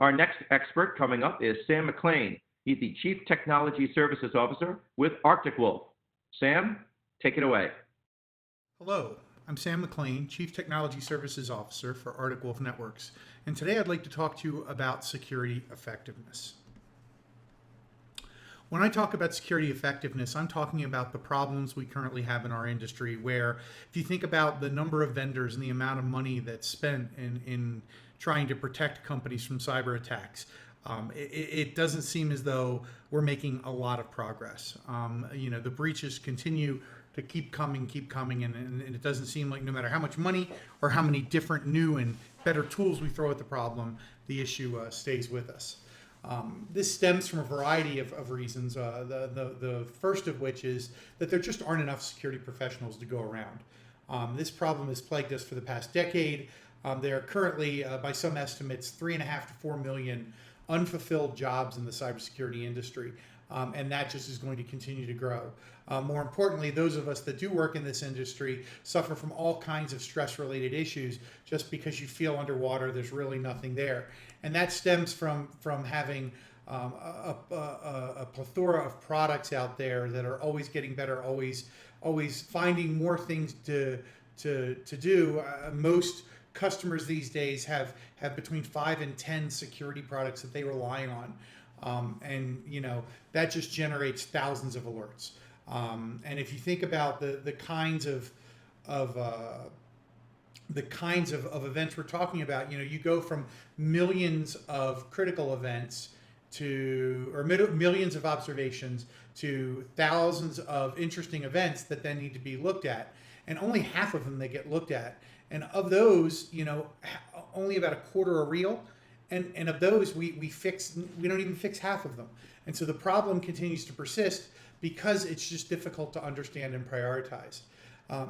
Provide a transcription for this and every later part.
Our next expert coming up is Sam McLane. He's the Chief Technology Services Officer with Arctic Wolf. Sam, take it away. Hello, I'm Sam McLane, Chief Technology Services Officer for Arctic Wolf Networks, and today I'd like to talk to you about security effectiveness. When I talk about security effectiveness, I'm talking about the problems we currently have in our industry where if you think about the number of vendors and the amount of money that's spent in trying to protect companies from cyber attacks, it doesn't seem as though we're making a lot of progress. The breaches continue to keep coming, and it doesn't seem like no matter how much money or how many different new and better tools we throw at the problem, the issue stays with us. This stems from a variety of reasons. The first of which is that there just aren't enough security professionals to go around. This problem has plagued us for the past decade. There are currently, by some estimates, 3.5 to 4 million unfulfilled jobs in the cybersecurity industry, and that just is going to continue to grow. More importantly, those of us that do work in this industry suffer from all kinds of stress-related issues. Just because you feel underwater, there's really nothing there. And that stems from having a plethora of products out there that are always getting better, always finding more things to do. Most customers these days have between 5 and 10 security products that they rely on. And that just generates thousands of alerts. And if you think about the kinds of events we're talking about, you go from millions of critical events or millions of observations to thousands of interesting events that then need to be looked at, and only half of them they get looked at. And of those, only about a quarter are real. And of those, we don't even fix half of them. And so the problem continues to persist because it's just difficult to understand and prioritize.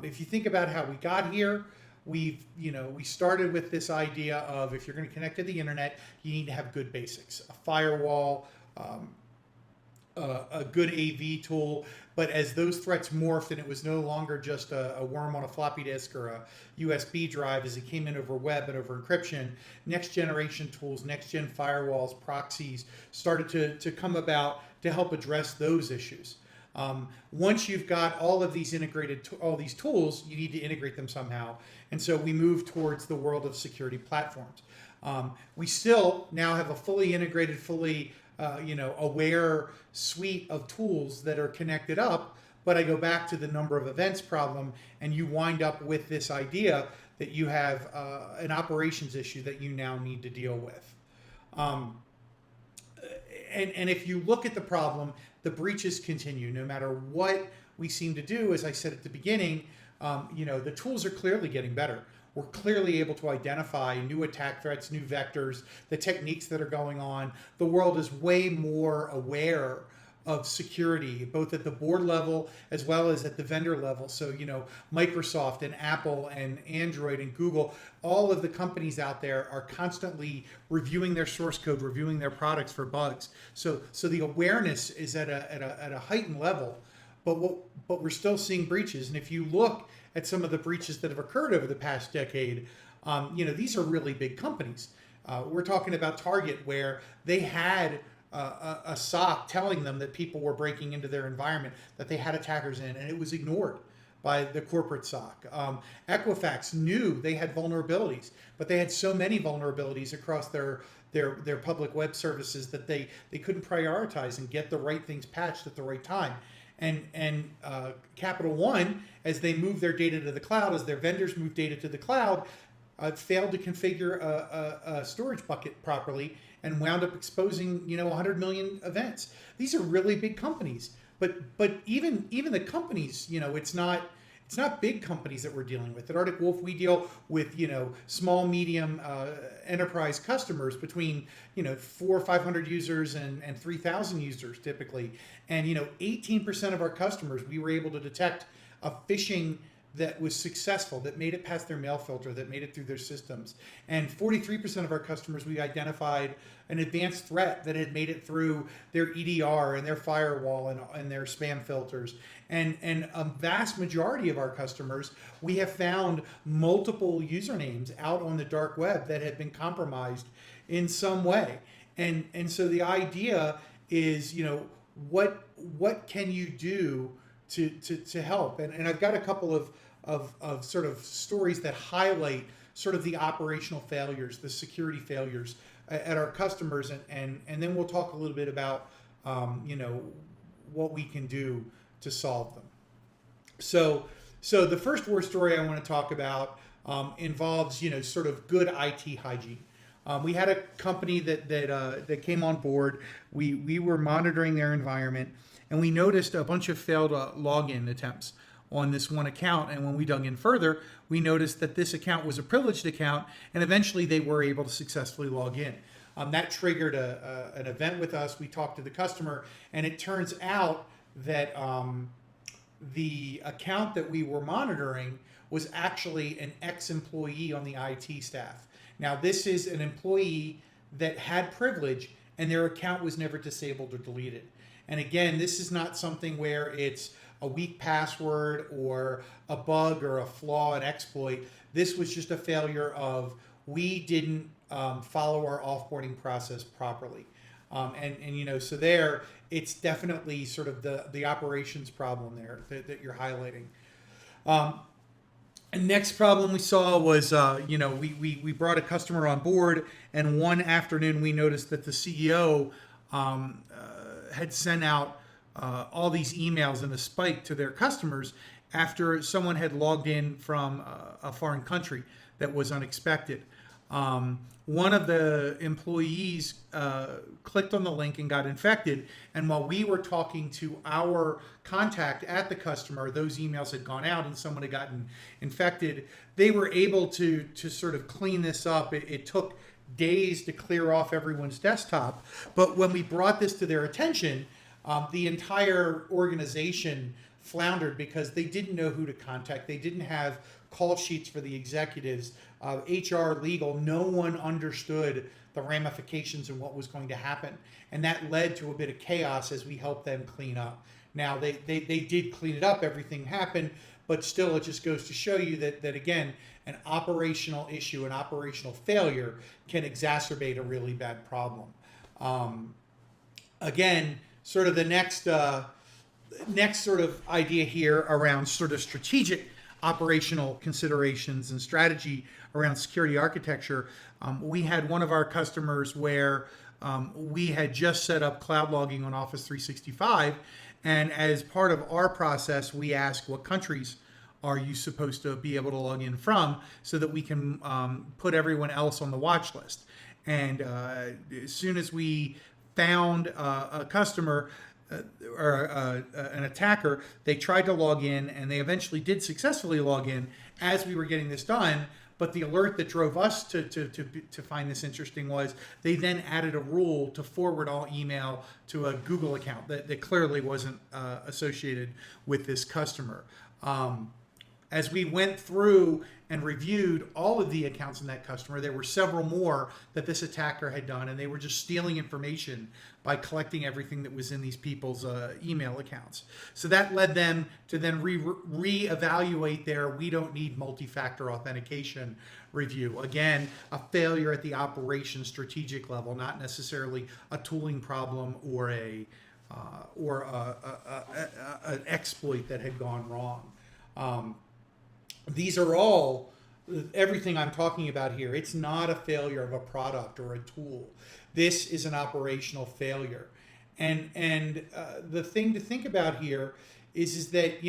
If you think about how we got here, we started with this idea of if you're going to connect to the internet, you need to have good basics, a firewall, a good AV tool. But as those threats morphed and it was no longer just a worm on a floppy disk or a USB drive as it came in over web and over encryption, next generation tools, next gen firewalls, proxies started to come about to help address those issues. Once you've got all of these all these tools, you need to integrate them somehow. And so we move towards the world of security platforms. We still now have a fully integrated, fully aware suite of tools that are connected up, but I go back to the number of events problem, and you wind up with this idea that you have an operations issue that you now need to deal with. And if you look at the problem, the breaches continue no matter what we seem to do. As I said at the beginning, the tools are clearly getting better. We're clearly able to identify new attack threats, new vectors, the techniques that are going on. The world is way more aware of security, both at the board level as well as at the vendor level. So, Microsoft and Apple and Android and Google, all of the companies out there are constantly reviewing their source code, reviewing their products for bugs. So the awareness is at a heightened level, but we're still seeing breaches. And if you look at some of the breaches that have occurred over the past decade, these are really big companies. We're talking about Target, where they had a SOC telling them that people were breaking into their environment, that they had attackers in, and it was ignored by the corporate SOC. Equifax knew they had vulnerabilities, but they had so many vulnerabilities across their public web services that they couldn't prioritize and get the right things patched at the right time. And Capital One, as they move their data to the cloud, as their vendors move data to the cloud, failed to configure a storage bucket properly and wound up exposing 100 million events. These are really big companies, but even the companies, it's not big companies that we're dealing with. At Arctic Wolf, we deal with small, medium enterprise customers between 400 or 500 users and 3,000 users typically. And 18% of our customers, we were able to detect a phishing that was successful, that made it past their mail filter, that made it through their systems. And 43% of our customers, we identified an advanced threat that had made it through their EDR and their firewall and their spam filters. And a vast majority of our customers, we have found multiple usernames out on the dark web that had been compromised in some way. And so the idea is, what can you do to help? And I've got a couple of sort of stories that highlight sort of the operational failures, the security failures at our customers, and then we'll talk a little bit about what we can do to solve them. So the first war story I want to talk about involves sort of good IT hygiene. We had a company that came on board. We were monitoring their environment, and we noticed a bunch of failed login attempts on this one account. And when we dug in further, we noticed that this account was a privileged account, and eventually they were able to successfully log in. That triggered an event with us. We talked to the customer, and it turns out that the account that we were monitoring was actually an ex-employee on the IT staff. Now, this is an employee that had privilege, and their account was never disabled or deleted. And again, this is not something where it's a weak password or a bug or a flaw, an exploit. This was just a failure of we didn't follow our offboarding process properly. So there, it's definitely sort of the operations problem there that you're highlighting. And next problem we saw was, we brought a customer on board, and one afternoon we noticed that the CEO had sent out all these emails in a spike to their customers after someone had logged in from a foreign country that was unexpected. One of the employees clicked on the link and got infected. And while we were talking to our contact at the customer, those emails had gone out and someone had gotten infected. They were able to sort of clean this up. It took days to clear off everyone's desktop. But when we brought this to their attention, the entire organization floundered because they didn't know who to contact. They didn't have call sheets for the executives, HR, legal. No one understood the ramifications and what was going to happen. And that led to a bit of chaos as we helped them clean up. Now, they did clean it up. Everything happened. But still, it just goes to show you that again, an operational issue, an operational failure can exacerbate a really bad problem. Again, sort of the next sort of idea here around sort of strategic operational considerations and strategy around security architecture. We had one of our customers where we had just set up cloud logging on Office 365, and as part of our process, we asked what countries are you supposed to be able to log in from so that we can put everyone else on the watch list. And as soon as we found a customer or an attacker, they tried to log in, and they eventually did successfully log in as we were getting this done. But the alert that drove us to find this interesting was they then added a rule to forward all email to a Google account that clearly wasn't associated with this customer. As we went through and reviewed all of the accounts in that customer, there were several more that this attacker had done, and they were just stealing information by collecting everything that was in these people's email accounts. So that led them to then reevaluate their we don't need multi-factor authentication review. Again, a failure at the operation strategic level, not necessarily a tooling problem or an exploit that had gone wrong. These are all, everything I'm talking about here, it's not a failure of a product or a tool. This is an operational failure. And the thing to think about here is that,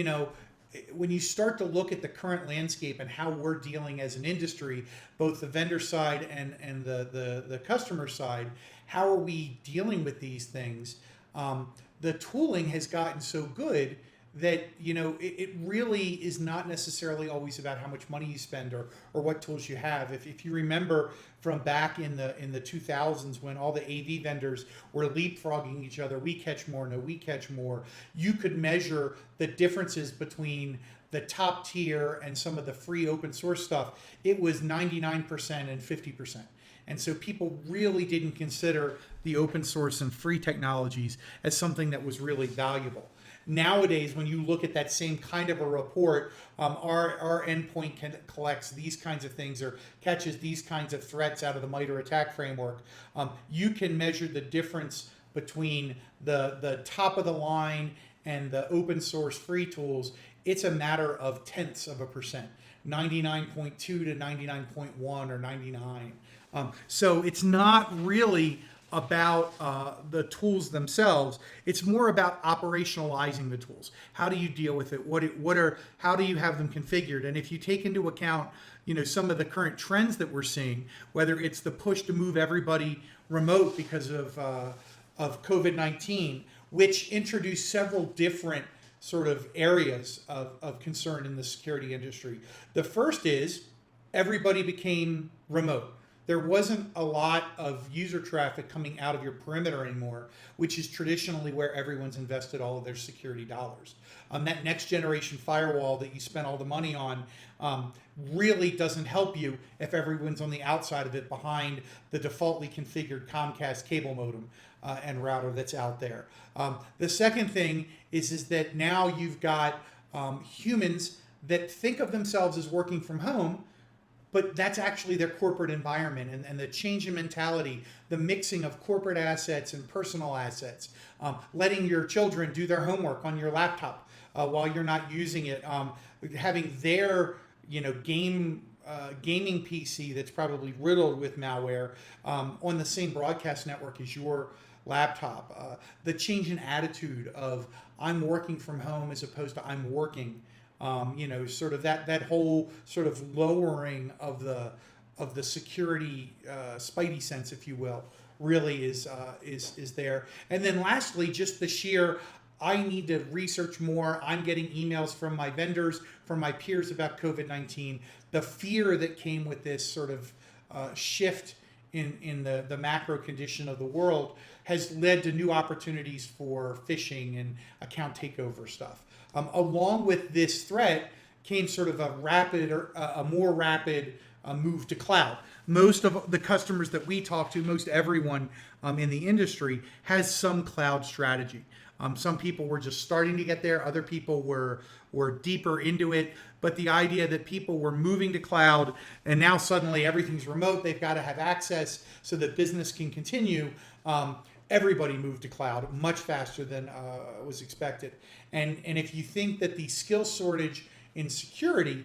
when you start to look at the current landscape and how we're dealing as an industry, both the vendor side and the customer side, how are we dealing with these things? The tooling has gotten so good that it really is not necessarily always about how much money you spend or what tools you have. If you remember from back in the 2000s when all the AV vendors were leapfrogging each other, we catch more, no, we catch more, you could measure the differences between the top tier and some of the free open source stuff. It was 99% and 50%. And so people really didn't consider the open source and free technologies as something that was really valuable. Nowadays, when you look at that same kind of a report, our endpoint collects these kinds of things or catches these kinds of threats out of the MITRE attack framework. You can measure the difference between the top of the line and the open source free tools. It's a matter of tenths of a percent, 99.2 to 99.1 or 99. So it's not really about the tools themselves. It's more about operationalizing the tools. How do you deal with it? How do you have them configured? And if you take into account, some of the current trends that we're seeing, whether it's the push to move everybody remote because of COVID-19, which introduced several different sort of areas of concern in the security industry. The first is everybody became remote. There wasn't a lot of user traffic coming out of your perimeter anymore, which is traditionally where everyone's invested all of their security dollars. That next generation firewall that you spent all the money on really doesn't help you if everyone's on the outside of it behind the defaultly configured Comcast cable modem and router that's out there. The second thing is that now you've got humans that think of themselves as working from home, but that's actually their corporate environment, and the change in mentality, the mixing of corporate assets and personal assets, letting your children do their homework on your laptop while you're not using it, having their gaming PC that's probably riddled with malware on the same broadcast network as your laptop, the change in attitude of I'm working from home as opposed to I'm working. Sort of that whole sort of lowering of the security spidey sense, if you will, really is there. And then lastly, just the sheer I need to research more. I'm getting emails from my vendors, from my peers about COVID-19. The fear that came with this sort of shift in the macro condition of the world has led to new opportunities for phishing and account takeover stuff. Along with this threat came sort of a more rapid move to cloud. Most of the customers that we talk to, most everyone in the industry has some cloud strategy. Some people were just starting to get there. Other people were deeper into it. But the idea that people were moving to cloud and now suddenly everything's remote, they've got to have access so that business can continue. Everybody moved to cloud much faster than was expected. And if you think that the skill shortage in security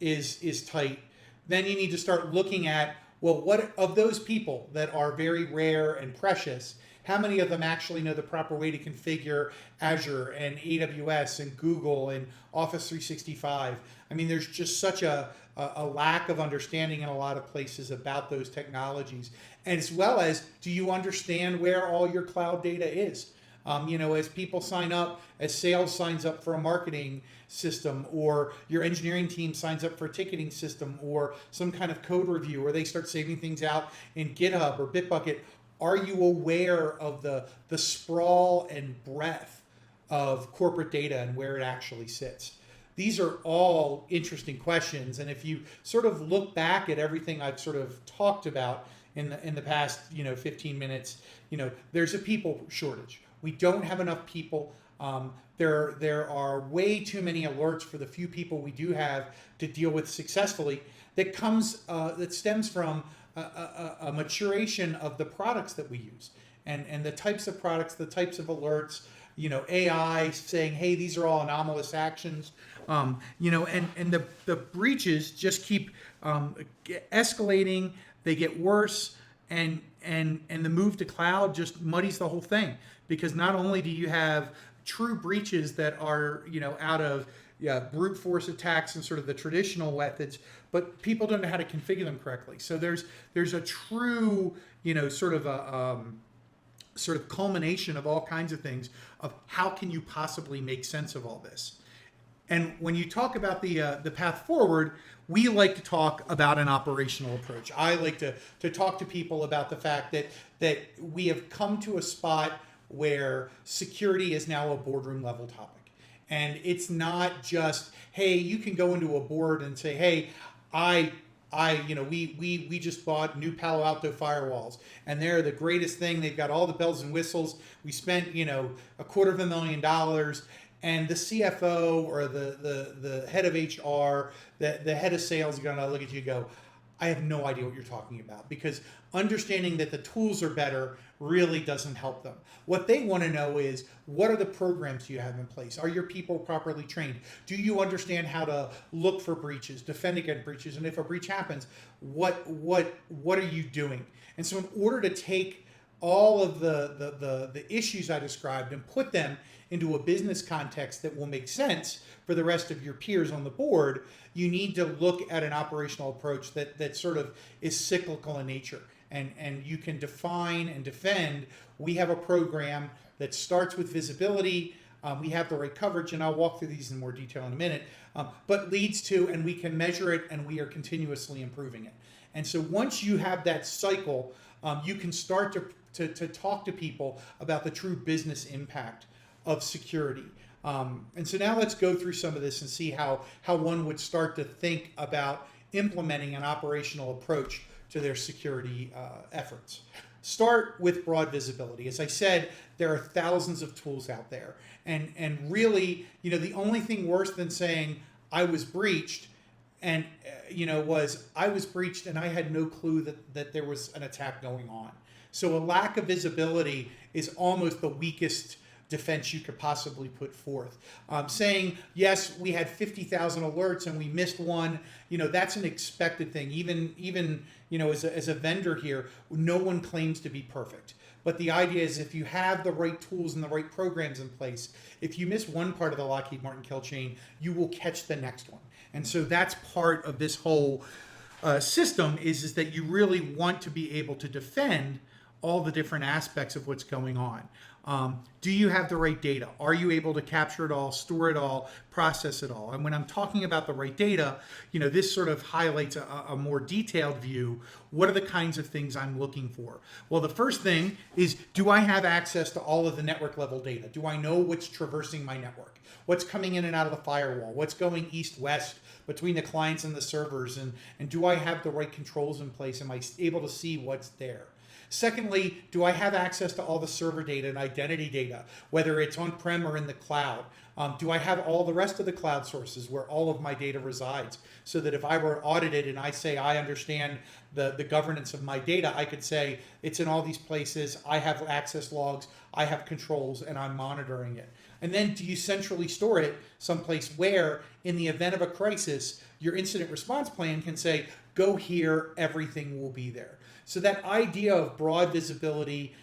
is tight, then you need to start looking at, well, what of those people that are very rare and precious, how many of them actually know the proper way to configure Azure and AWS and Google and Office 365? I mean, there's just such a lack of understanding in a lot of places about those technologies. And as well as, do you understand where all your cloud data is? As people sign up, as sales signs up for a marketing system, or your engineering team signs up for a ticketing system, or some kind of code review, or they start saving things out in GitHub or Bitbucket, are you aware of the sprawl and breadth of corporate data and where it actually sits? These are all interesting questions. And if you sort of look back at everything I've sort of talked about in the past 15 minutes, there's a people shortage. We don't have enough people. There are way too many alerts for the few people we do have to deal with successfully. That stems from a maturation of the products that we use and the types of products, the types of alerts. AI saying, hey, these are all anomalous actions. And the breaches just keep escalating. They get worse, and the move to cloud just muddies the whole thing, because not only do you have true breaches that are out of brute force attacks and sort of the traditional methods, but people don't know how to configure them correctly. So there's a true sort of culmination of all kinds of things of how can you possibly make sense of all this. And when you talk about the path forward, we like to talk about an operational approach. I like to talk to people about the fact that we have come to a spot where security is now a boardroom level topic. And it's not just, hey, you can go into a board and say, hey, we just bought new Palo Alto firewalls, and they're the greatest thing. They've got all the bells and whistles. We spent, $250,000, and the CFO or the head of HR, the head of sales are going to look at you and go, I have no idea what you're talking about, because understanding that the tools are better really doesn't help them. What they want to know is, what are the programs you have in place? Are your people properly trained? Do you understand how to look for breaches, defend against breaches, and if a breach happens, what are you doing? And so in order to take all of the issues I described and put them into a business context that will make sense for the rest of your peers on the board, you need to look at an operational approach that sort of is cyclical in nature. And you can define and defend. We have a program that starts with visibility. We have the right coverage, and I'll walk through these in more detail in a minute, but leads to, and we can measure it, and we are continuously improving it. And so once you have that cycle, you can start to talk to people about the true business impact of security. And so now let's go through some of this and see how one would start to think about implementing an operational approach to their security efforts. Start with broad visibility. As I said, there are thousands of tools out there. And really, the only thing worse than saying I was breached and was I was breached and I had no clue that there was an attack going on. So a lack of visibility is almost the weakest defense you could possibly put forth. Saying, yes, we had 50,000 alerts and we missed one, that's an expected thing. Even as a vendor here, no one claims to be perfect. But the idea is, if you have the right tools and the right programs in place, if you miss one part of the Lockheed Martin kill chain, you will catch the next one. And so that's part of this whole system is that you really want to be able to defend all the different aspects of what's going on. Do you have the right data? Are you able to capture it all, store it all, process it all? And when I'm talking about the right data, this sort of highlights a more detailed view. What are the kinds of things I'm looking for? Well, the first thing is, do I have access to all of the network level data? Do I know what's traversing my network? What's coming in and out of the firewall? What's going east-west between the clients and the servers? And do I have the right controls in place? Am I able to see what's there? Secondly, do I have access to all the server data and identity data, whether it's on-prem or in the cloud? Do I have all the rest of the cloud sources where all of my data resides, so that if I were audited and I say I understand the governance of my data, I could say it's in all these places, I have access logs, I have controls, and I'm monitoring it. And then do you centrally store it someplace where, in the event of a crisis, your incident response plan can say, go here, everything will be there. So that idea of broad visibility,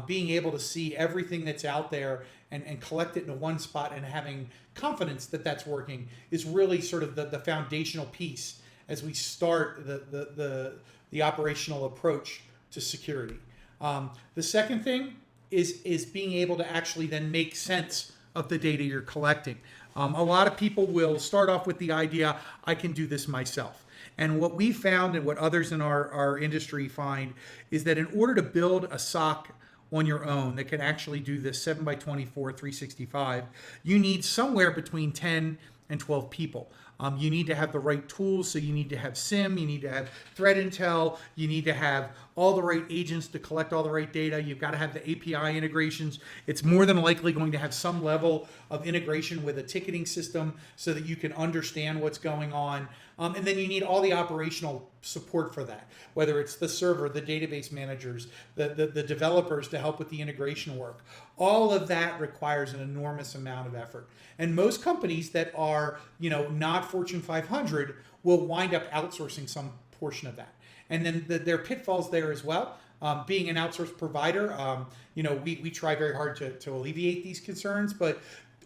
being able to see everything that's out there and collect it into one spot and having confidence that that's working, is really sort of the foundational piece as we start the operational approach to security. The second thing is being able to actually then make sense of the data you're collecting. A lot of people will start off with the idea, I can do this myself. And what we found, and what others in our industry find, is that in order to build a SOC on your own that can actually do this 7x24, 365, you need somewhere between 10 and 12 people. You need to have the right tools, so you need to have SIM, you need to have threat intel, you need to have all the right agents to collect all the right data, you've got to have the API integrations. It's more than likely going to have some level of integration with a ticketing system so that you can understand what's going on. And then you need all the operational support for that, whether it's the server, the database managers, the developers to help with the integration work. All of that requires an enormous amount of effort. And most companies that are, not Fortune 500 will wind up outsourcing some portion of that. And then there are pitfalls there as well. Being an outsourced provider, we try very hard to alleviate these concerns, but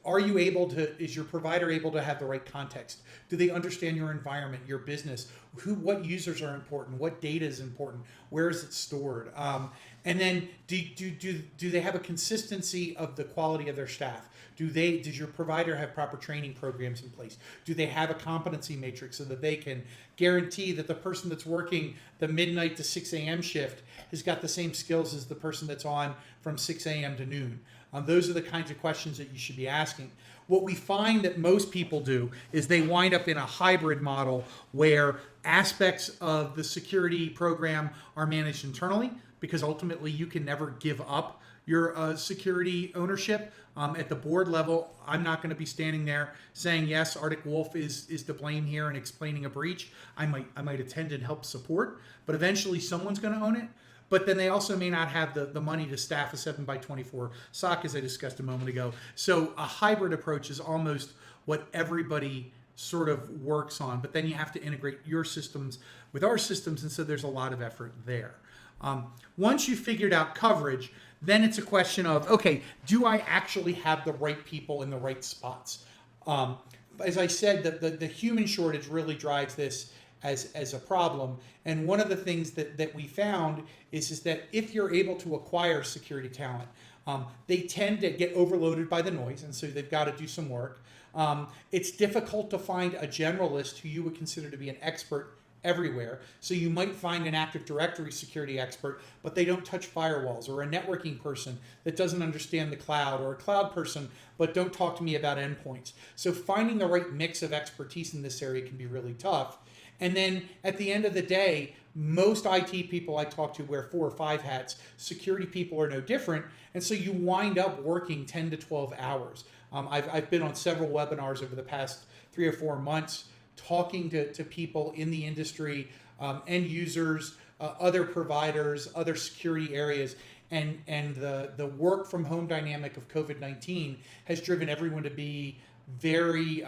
is your provider able to have the right context? Do they understand your environment, your business? What users are important? What data is important? Where is it stored? And then do they have a consistency of the quality of their staff? Does your provider have proper training programs in place? Do they have a competency matrix so that they can guarantee that the person that's working the midnight to 6 a.m. shift has got the same skills as the person that's on from 6 a.m. to noon? Those are the kinds of questions that you should be asking. What we find that most people do is they wind up in a hybrid model where aspects of the security program are managed internally, because ultimately you can never give up your security ownership. At the board level, I'm not going to be standing there saying, yes, Arctic Wolf is to blame here and explaining a breach. I might attend and help support, but eventually someone's going to own it. But then they also may not have the money to staff a 7x24 SOC, as I discussed a moment ago. So a hybrid approach is almost what everybody sort of works on, but then you have to integrate your systems with our systems, and so there's a lot of effort there. Once you've figured out coverage, then it's a question of, okay, do I actually have the right people in the right spots? As I said, the human shortage really drives this as a problem. And one of the things that we found is that if you're able to acquire security talent, they tend to get overloaded by the noise, and so they've got to do some work. It's difficult to find a generalist who you would consider to be an expert everywhere. So you might find an Active Directory security expert, but they don't touch firewalls, or a networking person that doesn't understand the cloud, or a cloud person, but don't talk to me about endpoints. So finding the right mix of expertise in this area can be really tough. And then at the end of the day, most IT people I talk to wear 4 or 5 hats. Security people are no different. And so you wind up working 10 to 12 hours. I've been on several webinars over the past 3 or 4 months talking to people in the industry, end users, other providers, other security areas. And the work from home dynamic of COVID-19 has driven everyone to be very,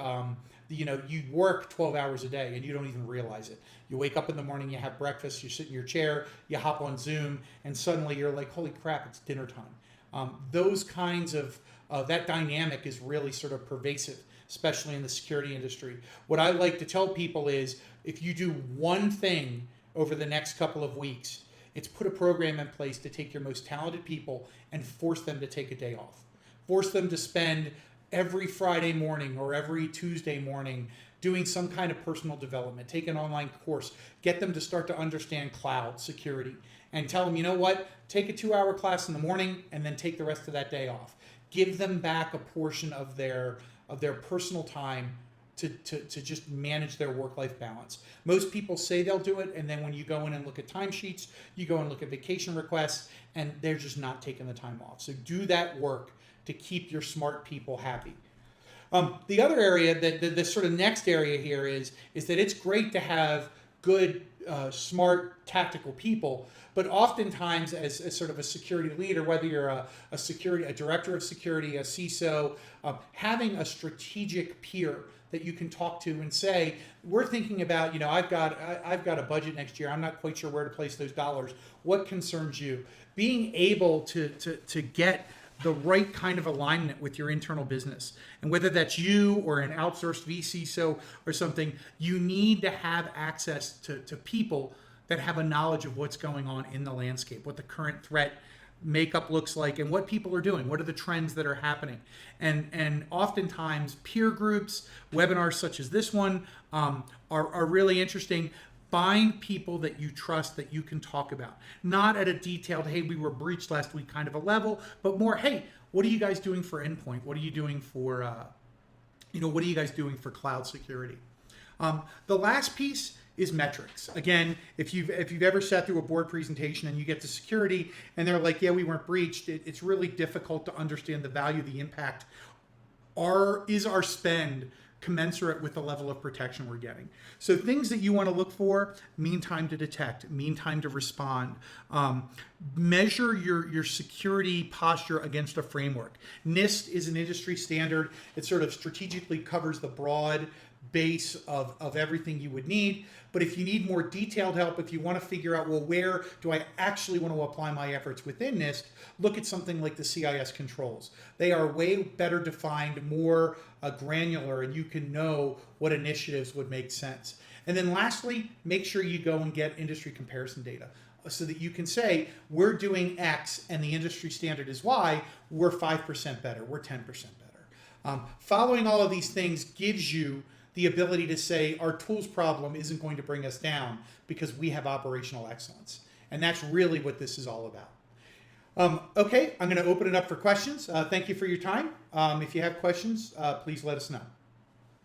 you work 12 hours a day and you don't even realize it. You wake up in the morning, you have breakfast, you sit in your chair, you hop on Zoom, and suddenly you're like, holy crap, it's dinner time. Those kinds of, that dynamic is really sort of pervasive, especially in the security industry. What I like to tell people is, if you do one thing over the next couple of weeks, it's put a program in place to take your most talented people and force them to take a day off. Force them to spend every Friday morning or every Tuesday morning doing some kind of personal development, take an online course, get them to start to understand cloud security, and tell them, you know what, take a 2-hour class in the morning and then take the rest of that day off. Give them back a portion of their personal time to just manage their work-life balance. Most people say they'll do it, and then when you go in and look at timesheets, you go and look at vacation requests, and they're just not taking the time off. So do that work to keep your smart people happy. The other area, the sort of next area here is that it's great to have good, smart, tactical people, but oftentimes as sort of a security leader, whether you're a director of security, a CISO, having a strategic peer that you can talk to and say, we're thinking about, I've got a budget next year. I'm not quite sure where to place those dollars. What concerns you? Being able to get the right kind of alignment with your internal business. And whether that's you or an outsourced vCISO or something, you need to have access to people that have a knowledge of what's going on in the landscape, what the current threat makeup looks like, and what people are doing, what are the trends that are happening. And oftentimes peer groups, webinars such as this one, are really interesting. Find people that you trust that you can talk about. Not at a detailed, hey, we were breached last week kind of a level, but more, hey, what are you guys doing for endpoint? What are you doing for, what are you guys doing for cloud security? The last piece is metrics. Again, if you've ever sat through a board presentation and you get to security and they're like, yeah, we weren't breached, it's really difficult to understand the value, the impact. Is our spend commensurate with the level of protection we're getting? So things that you want to look for: mean time to detect, mean time to respond. Measure your security posture against a framework. NIST is an industry standard. It sort of strategically covers the broad base of everything you would need. But if you need more detailed help, if you want to figure out, well, where do I actually want to apply my efforts within NIST, look at something like the CIS controls. They are way better defined, more granular, and you can know what initiatives would make sense. And then lastly, make sure you go and get industry comparison data so that you can say, we're doing X and the industry standard is Y, we're 5% better, we're 10% better. Following all of these things gives you the ability to say our tools problem isn't going to bring us down because we have operational excellence. And that's really what this is all about. Okay, I'm going to open it up for questions. Thank you for your time. If you have questions, please let us know.